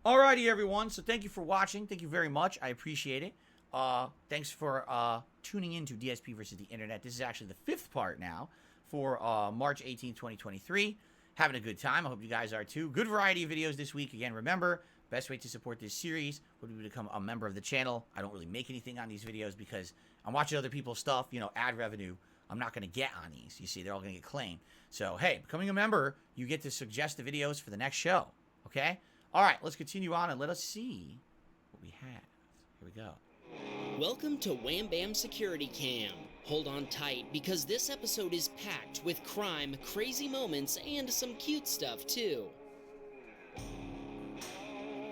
Alrighty, everyone. So thank you for watching. Thank you very much. I appreciate it. Thanks for tuning in to DSP versus the Internet. This is actually the 5th part now for March 18th, 2023. Having a good time. I hope you guys are too. Good variety of videos this week. Again, remember, best way to support this series would be to become a member of the channel. I don't really make anything on these videos because I'm watching other people's stuff. You know, ad revenue I'm not going to get on these. You see, they're all going to get claimed. So, hey, becoming a member, you get to suggest the videos for the next show. Okay? All right, let's continue on and let us see what we have. Here we go. Welcome to Wham Bam Security Cam. Hold on tight because this episode is packed with crime, crazy moments, and some cute stuff too.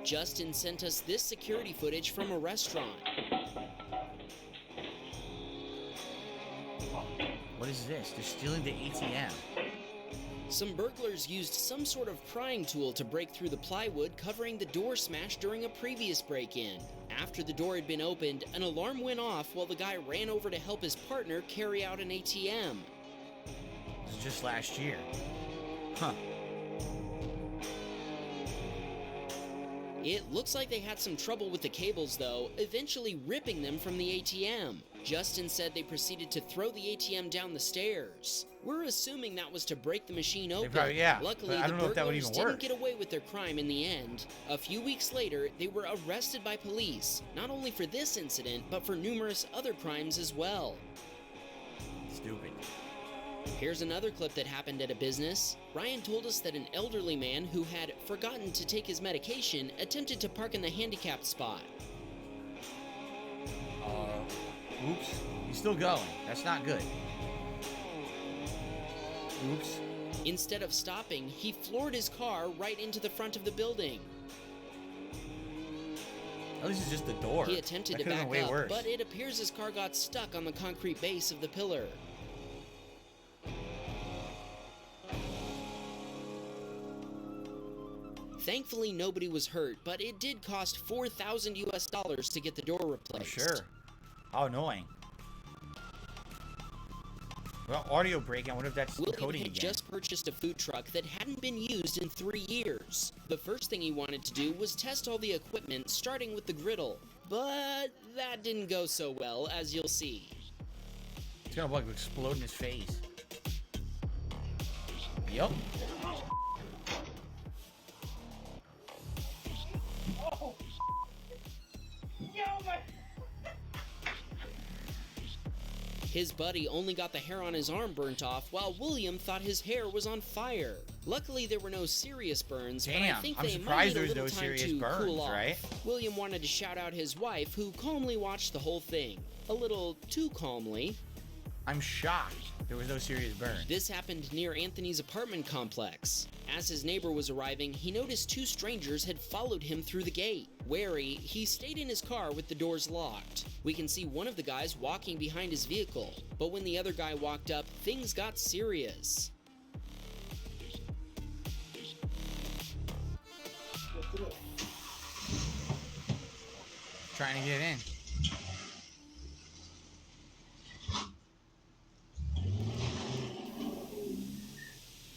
Justin sent us this security footage from a restaurant. What is this? They're stealing the ATM. Some burglars used some sort of prying tool to break through the plywood covering the door smash during a previous break-in. After the door had been opened, an alarm went off while the guy ran over to help his partner carry out an ATM. This is just last year. Huh. It looks like they had some trouble with the cables though, eventually ripping them from the ATM. Justin said they proceeded to throw the ATM down the stairs. We're assuming that was to break the machine open. Probably, yeah, Luckily, the burglars didn't get away with their crime in the end. A few weeks later, they were arrested by police, not only for this incident, but for numerous other crimes as well. Stupid. Here's another clip that happened at a business. Ryan told us that an elderly man who had forgotten to take his medication attempted to park in the handicapped spot. Oops. He's still going. That's not good. Oops. Instead of stopping, he floored his car right into the front of the building. At least it's just the door. He attempted to back up, but it appears his car got stuck on the concrete base of the pillar. Thankfully, nobody was hurt, but it did cost $4,000 US to get the door replaced. Sure. How annoying. Well, audio break. I wonder if that's William coding had again. just purchased a food truck that hadn't been used in 3 years. The first thing he wanted to do was test all the equipment, starting with the griddle. But that didn't go so well, as you'll see. It's gonna like explode in his face. Yup. Oh! Yo, my... His buddy only got the hair on his arm burnt off, while William thought his hair was on fire. Luckily, there were no serious burns, but I think they might need a little time to cool off. Right? William wanted to shout out his wife, who calmly watched the whole thing. A little too calmly. I'm shocked there was no serious burn. This happened near Anthony's apartment complex. As his neighbor was arriving, he noticed 2 strangers had followed him through the gate. Wary, he stayed in his car with the doors locked. We can see one of the guys walking behind his vehicle, but when the other guy walked up, things got serious. Trying to get in.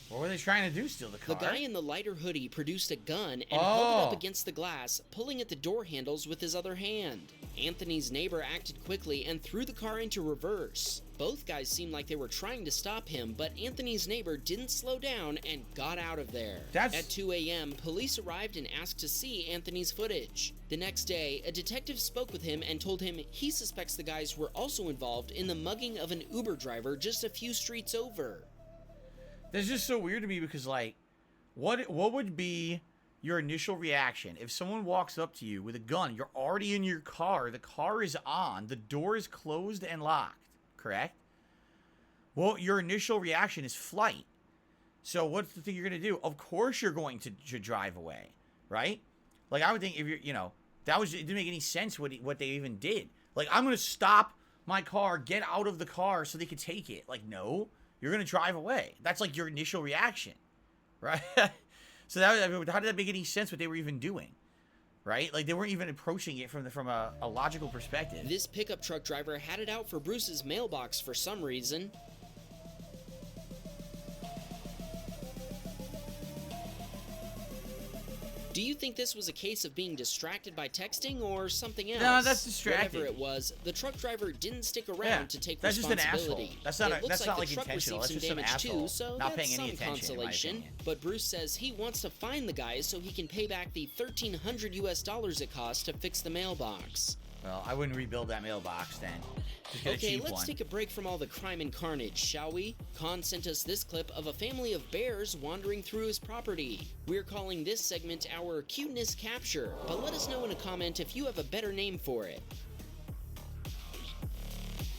What were they trying to do? Steal the car? The guy in the lighter hoodie produced a gun and held it up against the glass, pulling at the door handles with his other hand. Anthony's neighbor acted quickly and threw the car into reverse. Both guys seemed like they were trying to stop him, but Anthony's neighbor didn't slow down and got out of there. At 2 a.m., police arrived and asked to see Anthony's footage. The next day, a detective spoke with him and told him he suspects the guys were also involved in the mugging of an Uber driver just a few streets over. That's just so weird to me because, like, what would be your initial reaction if someone walks up to you with a gun? You're already in your car. The car is on. The door is closed and locked. Correct? Well, your initial reaction is flight. So what's the thing you're going to do? Of course you're going to drive away, right? Like, I would think if you're, you know, it didn't make any sense what they even did. Like, I'm going to stop my car, get out of the car so they could take it. Like, no. You're going to drive away. That's like your initial reaction, right? So how did that make any sense what they were even doing, right? Like they weren't even approaching it from a logical perspective. This pickup truck driver had it out for Bruce's mailbox for some reason. Do you think this was a case of being distracted by texting or something else? No, that's distracting. Whatever it was, the truck driver didn't stick around Yeah, to take that's just an responsibility. asshole. It looks That's not the like truck intentional. received That's some just some damage asshole too, so not that's paying any some attention, in my consolation. opinion. But Bruce says he wants to fine the guy so he can pay back the $1,300 it cost to fix the mailbox. Well, I wouldn't rebuild that mailbox then. Just get a Okay, cheap let's one. take a break from all the crime and carnage, shall we? Khan sent us this clip of a family of bears wandering through his property. We're calling this segment our cuteness capture, but let us know in a comment if you have a better name for it.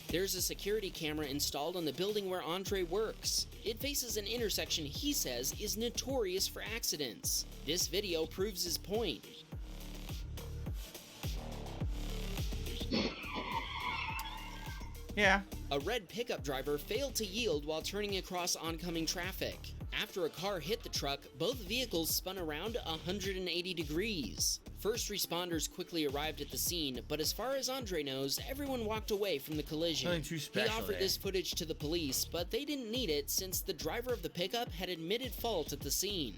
There's a security camera installed on the building where Andre works. It faces an intersection he says is notorious for accidents. This video proves his point. Yeah. A red pickup driver failed to yield while turning across oncoming traffic. After a car hit the truck, both vehicles spun around 180 degrees. First responders quickly arrived at the scene, but as far as Andre knows, everyone walked away from the collision. Nothing too special He offered there. this footage to the police, but they didn't need it since the driver of the pickup had admitted fault at the scene.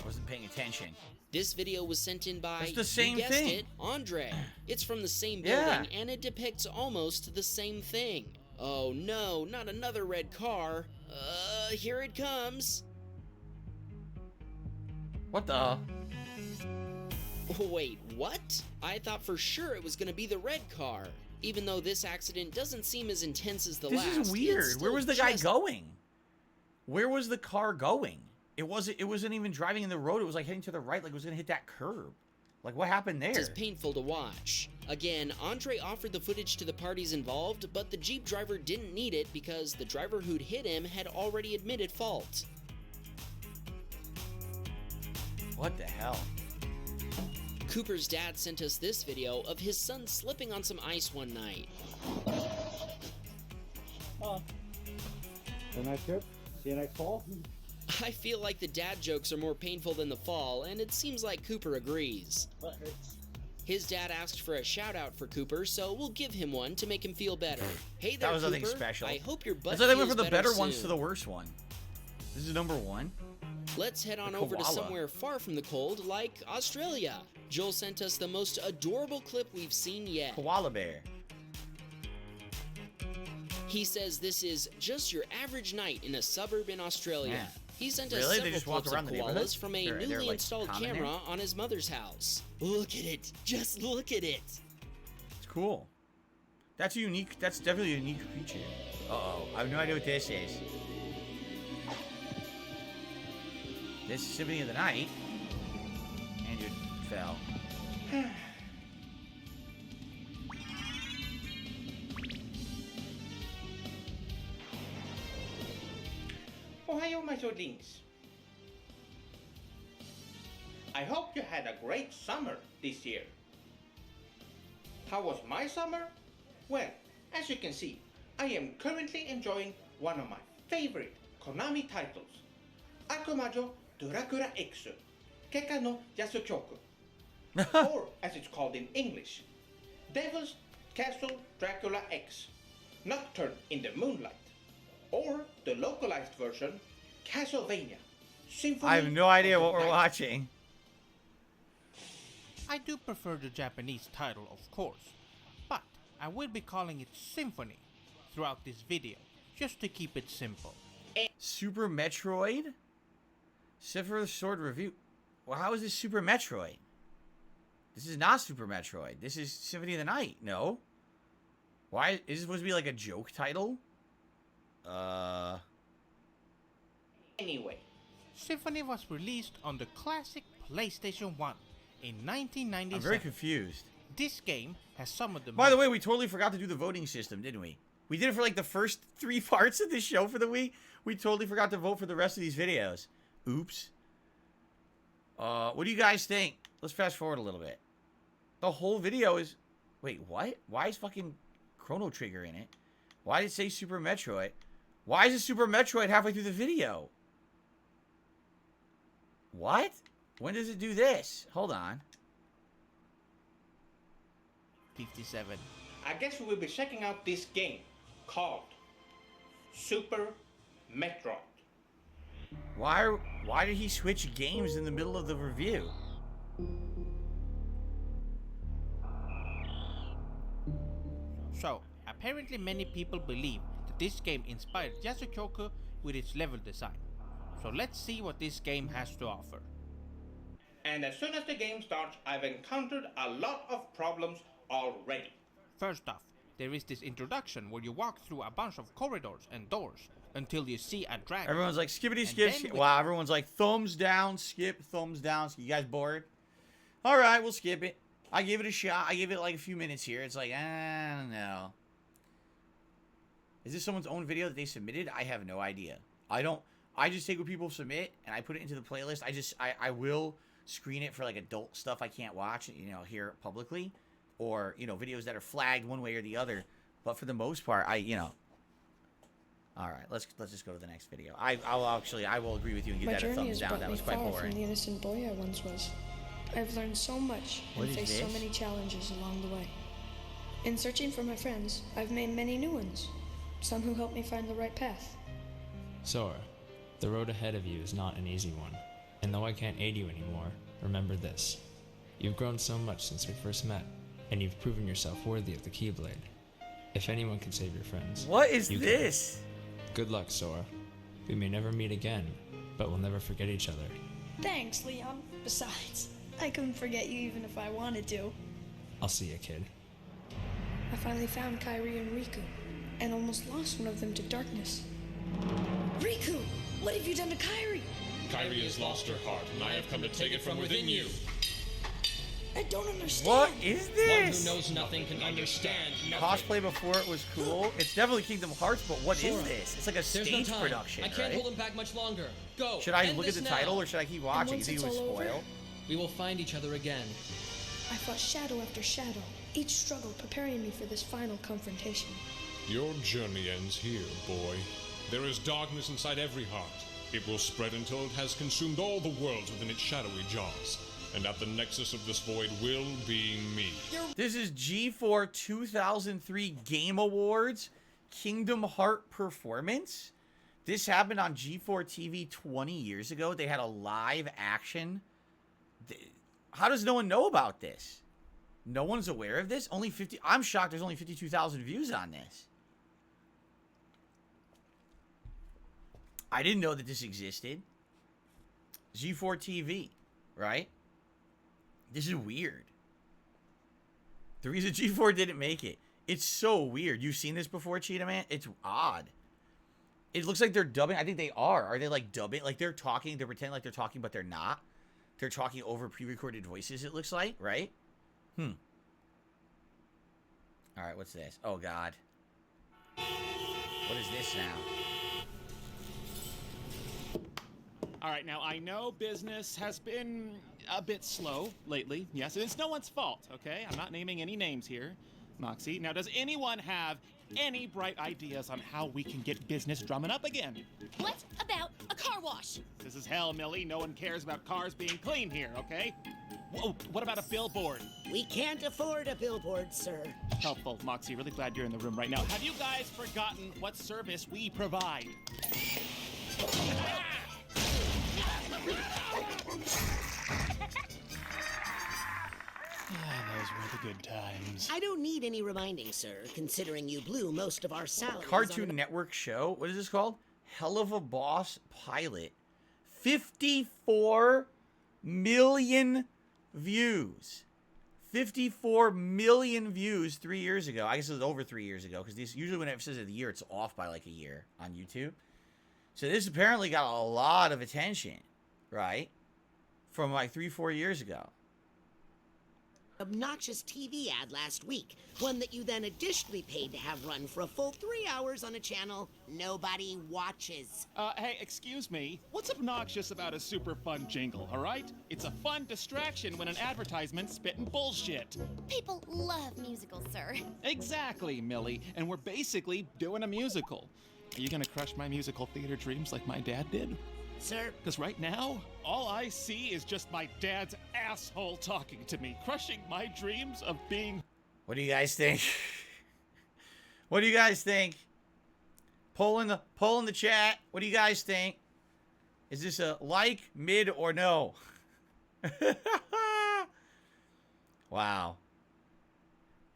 Wasn't paying attention. This video was sent in by, It's the same you guessed thing. it, Andre. It's from the same building, Yeah. and it depicts almost the same thing. Oh no, not another red car. Here it comes. What the? Wait, what? I thought for sure it was gonna be the red car. Even though this accident doesn't seem as intense as the This last. is weird. it's Where was the still guy just- going? Where was the car going? It wasn't even driving in the road. It was like heading to the right, like it was gonna hit that curb. Like what happened there? It's painful to watch. Again, Andre offered the footage to the parties involved, but the Jeep driver didn't need it because the driver who'd hit him had already admitted fault. What the hell? Cooper's dad sent us this video of his son slipping on some ice one night. Have a nice trip. See you next fall. I feel like the dad jokes are more painful than the fall, and it seems like Cooper agrees. What hurts? His dad asked for a shout out for Cooper, so we'll give him one to make him feel better. Hey there, That was Cooper. nothing special. I hope your butt That's why they went feels from the better soon. ones to the worst one. This is number one. Let's head on The over to koala. somewhere far from the cold, like Australia. Joel sent us the most adorable clip we've seen yet. Koala bear. He says this is just your average night in a suburb in Australia. Yeah. He sent us Really? They several just walk clips around of the neighborhood? koalas from a They're, newly like, installed common there? camera on his mother's house. Look at it! Just look at it! It's cool. That's unique. That's definitely a unique creature. Uh-oh. I have no idea what this is. This is Symphony of the Night. Andrew fell. Ohio, my soldings. I hope you had a great summer this year. How was my summer? Well, as you can see, I am currently enjoying one of my favorite Konami titles, Akumajo Durakura X, Keka no Yasukyoku, or as it's called in English, Devil's Castle Dracula X, Nocturne in the Moonlight, or the localized version, Castlevania Symphony. I have no idea of the what we're Night. watching. I do prefer the Japanese title, of course, but I will be calling it Symphony throughout this video, just to keep it simple. Super Metroid? Silver Sword Review. Well, how is this Super Metroid? This is not Super Metroid. This is Symphony of the Night. No. Why? Is this supposed to be like a joke title? Anyway, Symphony was released on the classic PlayStation 1 in 1997. I'm very confused. This game has some of the By the way, we totally forgot to do the voting system, didn't we? We did it for like the first 3 parts of this show for the week. We totally forgot to vote for the rest of these videos. Oops. What do you guys think? Let's fast forward a little bit. The whole video is... Wait, what? Why is fucking Chrono Trigger in it? Why did it say Super Metroid? Why is it Super Metroid halfway through the video? What? When does it do this? Hold on. 57. I guess we will be checking out this game called Super Metroid. Why did he switch games in the middle of the review? So, apparently many people believe that this game inspired Yasukoku with its level design. So let's see what this game has to offer. And as soon as the game starts, I've encountered a lot of problems already. First off, there is this introduction where you walk through a bunch of corridors and doors until you see a dragon. Everyone's like, skippity skip. Wow, everyone's like, thumbs down, skip, thumbs down. You guys bored? All right, we'll skip it. I gave it a shot. I gave it like a few minutes here. It's like, I don't know. Is this someone's own video that they submitted? I have no idea. I just take what people submit and I put it into the playlist. I will screen it for like adult stuff I can't watch, here publicly, or, videos that are flagged one way or the other. But for the most part, all right, let's just go to the next video. I will agree with you and give that a thumbs down. That was quite boring. From the innocent boy I once was. I've learned so much and faced so many challenges along the way. In searching for my friends, I've made many new ones. Some who helped me find the right path. Sora, the road ahead of you is not an easy one. And though I can't aid you anymore, remember this. You've grown so much since we first met, and you've proven yourself worthy of the Keyblade. If anyone can save your friends, what is you this? Can. Good luck, Sora. We may never meet again, but we'll never forget each other. Thanks, Leon. Besides, I couldn't forget you even if I wanted to. I'll see you, kid. I finally found Kairi and Riku, and almost lost one of them to darkness. Riku! What have you done to Kairi? Kairi has lost her heart, and I have come to take it from within you. I don't understand. What is this? One who knows nothing can understand nothing. Cosplay before it was cool. It's definitely Kingdom Hearts, but what is this? It's like a stage production, I can't right? hold him back much longer. Go. Should I End look at this the now. title or should I keep watching? You think it was spoil? We will find each other again. I fought shadow after shadow, each struggle preparing me for this final confrontation. Your journey ends here, boy. There is darkness inside every heart. It will spread until it has consumed all the worlds within its shadowy jaws. And at the nexus of this void will be me. This is G4 2003 Game Awards Kingdom Heart performance. This happened on G4 TV 20 years ago. They had a live action. How does no one know about this? No one's aware of this? Only 50. I'm shocked there's only 52,000 views on this. I didn't know that this existed. G4 TV, right? This is weird. The reason G4 didn't make it. It's so weird. You've seen this before, Cheetah Man? It's odd. It looks like they're dubbing. I think they are. Are they like dubbing? Like they're talking. They're pretending like they're talking, but they're not. They're talking over pre-recorded voices, it looks like, right? All right, what's this? Oh, God. What is this now? All right, now I know business has been a bit slow lately. Yes, and it's no one's fault, okay? I'm not naming any names here, Moxie. Now, does anyone have any bright ideas on how we can get business drumming up again? What about a car wash? This is hell, Millie. No one cares about cars being clean here, okay? Whoa, what about a billboard? We can't afford a billboard, sir. Helpful, Moxie. Really glad you're in the room right now. Have you guys forgotten what service we provide? Those were the good times. I don't need any reminding, sir, considering you blew most of our salaries. Cartoon Network show. What is this called? Hell of a Boss Pilot. 54 million views. 54 million views 3 years ago. I guess it was over 3 years ago, because usually when it says the year, it's off by like a year on YouTube. So this apparently got a lot of attention, right? From like 3-4 years ago. Obnoxious TV ad last week, one that you then additionally paid to have run for a full 3 hours on a channel nobody watches. Hey, excuse me. What's obnoxious about a super fun jingle, all right? It's a fun distraction when an advertisement's spitting bullshit. People love musicals, sir. Exactly, Millie. And we're basically doing a musical. Are you gonna crush my musical theater dreams like my dad did? Sir? Because right now, all I see is just my dad's asshole talking to me, crushing my dreams of being... What do you guys think? What do you guys think? Poll in the chat. What do you guys think? Is this a like, mid, or no? Wow.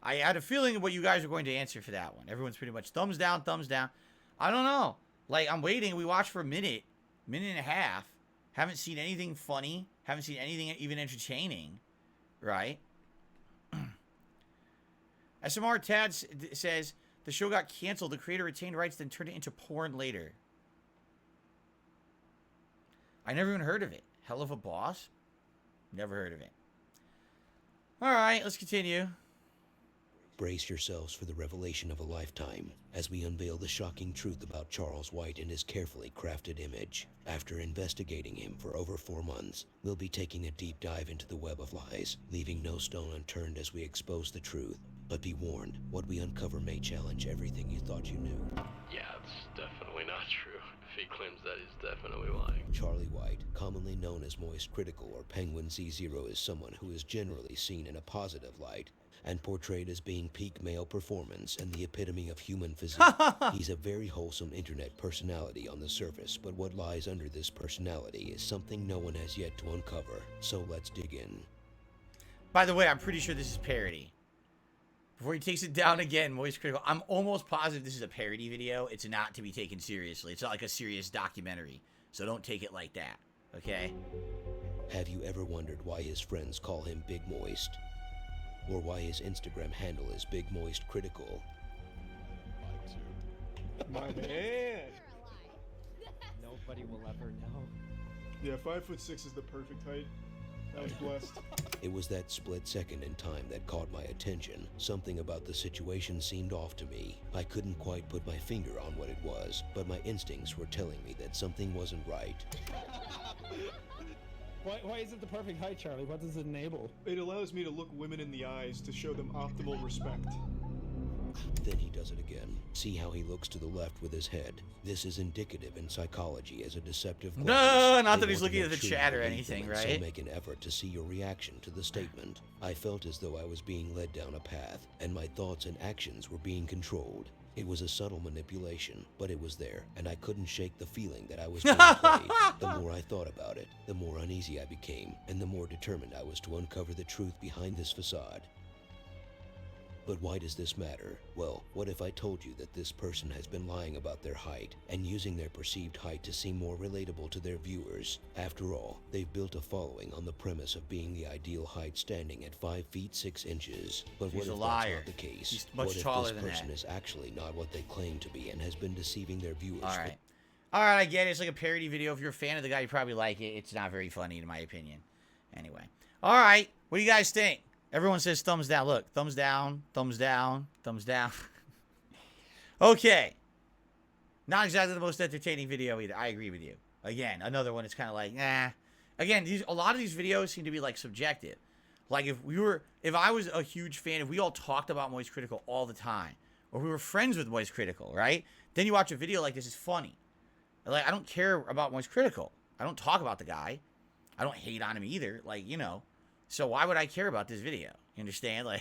I had a feeling what you guys were going to answer for that one. Everyone's pretty much thumbs down, thumbs down. I don't know. Like, I'm waiting. We watched for a minute and a half. Haven't seen anything funny. Haven't seen anything even entertaining. Right? SMR Tad says, the show got canceled. The creator retained rights, then turned it into porn later. I never even heard of it. Hell of a Boss? Never heard of it. Alright, let's continue. Brace yourselves for the revelation of a lifetime as we unveil the shocking truth about Charles White and his carefully crafted image. After investigating him for over 4 months, we'll be taking a deep dive into the web of lies, leaving no stone unturned as we expose the truth. But be warned, what we uncover may challenge everything you thought you knew. Yeah, it's definitely not true. If he claims that, he's definitely lying. Charlie White, commonly known as Moist Critical or Penguin Z0, is someone who is generally seen in a positive light and portrayed as being peak male performance and the epitome of human physique. He's a very wholesome internet personality on the surface, but what lies under this personality is something no one has yet to uncover. So let's dig in. By the way, I'm pretty sure this is parody. Before he takes it down again, Moist Critical, I'm almost positive this is a parody video. It's not to be taken seriously. It's not like a serious documentary. So don't take it like that, okay? Have you ever wondered why his friends call him Big Moist? Or why his Instagram handle is Big Moist Critical? My man! Nobody will ever know. Yeah, 5'6" is the perfect height. I was blessed. It was that split second in time that caught my attention. Something about the situation seemed off to me. I couldn't quite put my finger on what it was, but my instincts were telling me that something wasn't right. Why is it the perfect height, Charlie? What does it enable? It allows me to look women in the eyes to show them optimal respect. Then he does it again. See how he looks to the left with his head. This is indicative in psychology as a deceptive glance. No, not They that he's want to looking at make the sure chat you or believe anything, them and right? So make an effort to see your reaction to the statement. I felt as though I was being led down a path, and my thoughts and actions were being controlled. It was a subtle manipulation, but it was there, and I couldn't shake the feeling that I was being played. The more I thought about it, the more uneasy I became, and the more determined I was to uncover the truth behind this facade. But why does this matter? Well, what if I told you that this person has been lying about their height and using their perceived height to seem more relatable to their viewers? After all, they've built a following on the premise of being the ideal height standing at 5 feet 6 inches. But what He's a if liar. that's not the case? He's much what if taller this than person that. is actually not what they claim to be and has been deceiving their viewers? All right. All right, I get it. It's like a parody video. If you're a fan of the guy, you probably like it. It's not very funny, in my opinion. Anyway. All right. What do you guys think? Everyone says thumbs down. Look, thumbs down, thumbs down, thumbs down. Okay. Not exactly the most entertaining video either. I agree with you. Again, another one is kind of like, nah. Again, a lot of these videos seem to be like subjective. Like if I was a huge fan, if we all talked about Moist Critical all the time, or we were friends with Moist Critical, right? Then you watch a video like this, it's funny. Like, I don't care about Moist Critical. I don't talk about the guy. I don't hate on him either. Like, you know. So why would I care about this video? You understand? Like,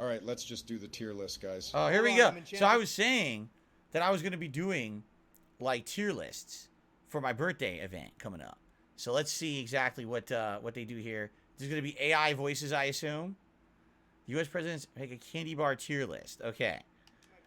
all right, let's just do the tier list, guys. oh, here we go. So I was saying that I was going to be doing like tier lists for my birthday event coming up. So let's see exactly what they do here. There's going to be AI voices, I assume. U.S. presidents make a candy bar tier list. Okay.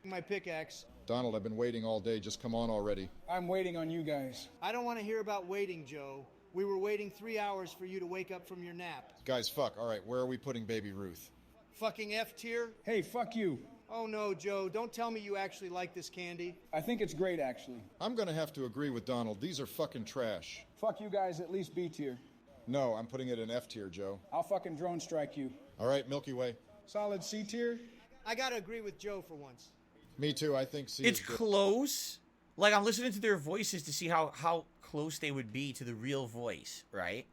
My pickaxe. Donald, I've been waiting all day. Just come on already. I'm waiting on you guys. I don't want to hear about waiting, Joe. We were waiting 3 hours for you to wake up from your nap. Guys, fuck. All right, where are we putting Baby Ruth? Fucking F tier? Hey, fuck you. Oh no, Joe, don't tell me you actually like this candy. I think it's great, actually. I'm gonna have to agree with Donald. These are fucking trash. Fuck you guys, at least B tier. No, I'm putting it in F tier, Joe. I'll fucking drone strike you. All right, Milky Way. Solid C tier? I gotta agree with Joe for once. Me too, I think C It's is good. close. Like, I'm listening to their voices to see how close they would be to the real voice, right?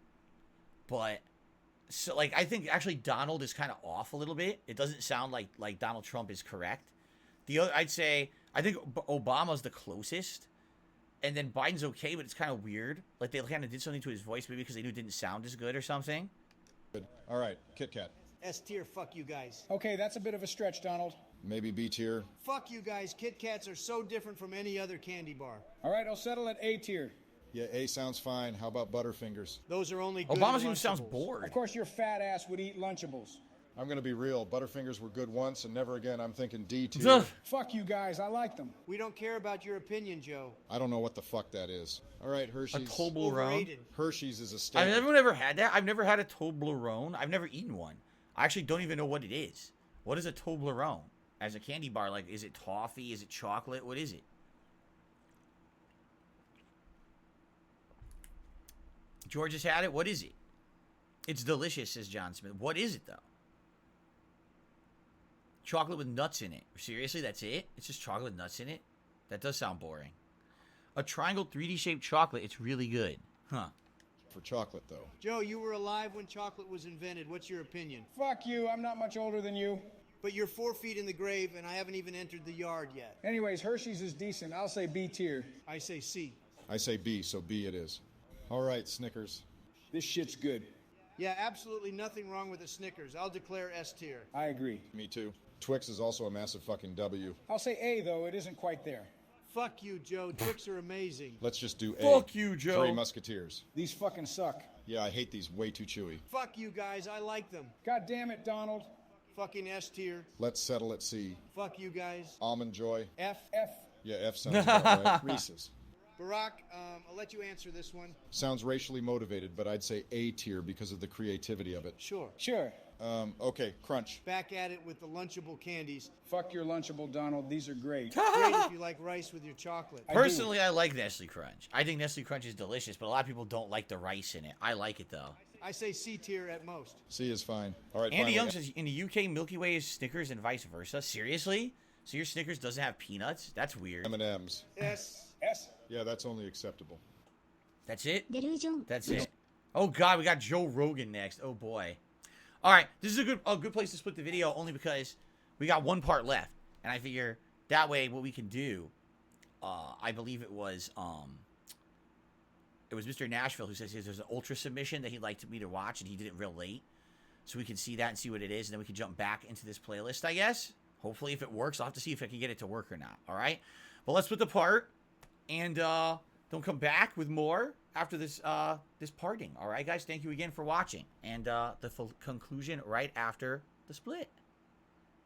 But, so, like, I think actually Donald is kind of off a little bit. It doesn't sound like Donald Trump is correct. The other, I'd say, I think Obama's the closest. And then Biden's okay, but it's kind of weird. Like, they kind of did something to his voice, maybe because they knew it didn't sound as good or something. Good. All right, Kit Kat. S tier, fuck you guys. Okay, that's a bit of a stretch, Donald. Maybe B tier. Fuck you guys. Kit Kats are so different from any other candy bar. All right, I'll settle at A tier. Yeah, A sounds fine. How about Butterfingers? Those are only good Obama Lunchables. sounds bored. Of course, your fat ass would eat Lunchables. I'm gonna be real. Butterfingers were good once, and never again. I'm thinking D tier. Fuck you guys. I like them. We don't care about your opinion, Joe. I don't know what the fuck that is. All right, Hershey's. A Toblerone. Hershey's is a I've staple. never ever had that. I've never had a Toblerone. I've never eaten one. I actually don't even know what it is. What is a Toblerone? As a candy bar, like, is it toffee? Is it chocolate? What is it? George has had it. What is it? It's delicious, says John Smith. What is it, though? Chocolate with nuts in it. Seriously, that's it? It's just chocolate with nuts in it? That does sound boring. A triangle 3D shaped chocolate. It's really good. Huh. For chocolate, though. Joe, you were alive when chocolate was invented. What's your opinion? Fuck you. I'm not much older than you. But you're 4 feet in the grave, and I haven't even entered the yard yet. Anyways, Hershey's is decent. I'll say B tier. I say C. I say B, so B it is. All right, Snickers. This shit's good. Yeah, absolutely nothing wrong with a Snickers. I'll declare S tier. I agree. Me too. Twix is also a massive fucking W. I'll say A, though. It isn't quite there. Fuck you, Joe. Twix are amazing. Let's just do A. Fuck you, Joe. Three Musketeers. These fucking suck. Yeah, I hate these. Way too chewy. Fuck you guys. I like them. God damn it, Donald. Fucking S tier. Let's settle at C. Fuck you guys. Almond Joy. F. Yeah, F sounds about right. Reese's. Barack, I'll let you answer this one. Sounds racially motivated, but I'd say A tier because of the creativity of it. Sure. Sure. Okay, Crunch. Back at it with the Lunchable candies. Fuck your Lunchable, Donald. These are great. Great if you like rice with your chocolate. Personally, I like Nestle Crunch. I think Nestle Crunch is delicious, but a lot of people don't like the rice in it. I like it, though. I say C tier at most. C is fine. All right, Andy finally. Young says, in the UK, Milky Way is Snickers and vice versa. Seriously? So your Snickers doesn't have peanuts? That's weird. M&M's. S. S. Yeah, that's only acceptable. That's it? That's it. Oh, God, we got Joe Rogan next. Oh, boy. All right, this is a good place to split the video only because we got one part left. And I figure that way what we can do, I believe it was Mr. Nashville who says there's an ultra submission that he'd like me to watch, and he did it real late. So we can see that and see what it is, and then we can jump back into this playlist, I guess. Hopefully, if it works, I'll have to see if I can get it to work or not, all right? But let's split the part, and don't come back with more after this this parting, all right, guys? Thank you again for watching, and the conclusion right after the split.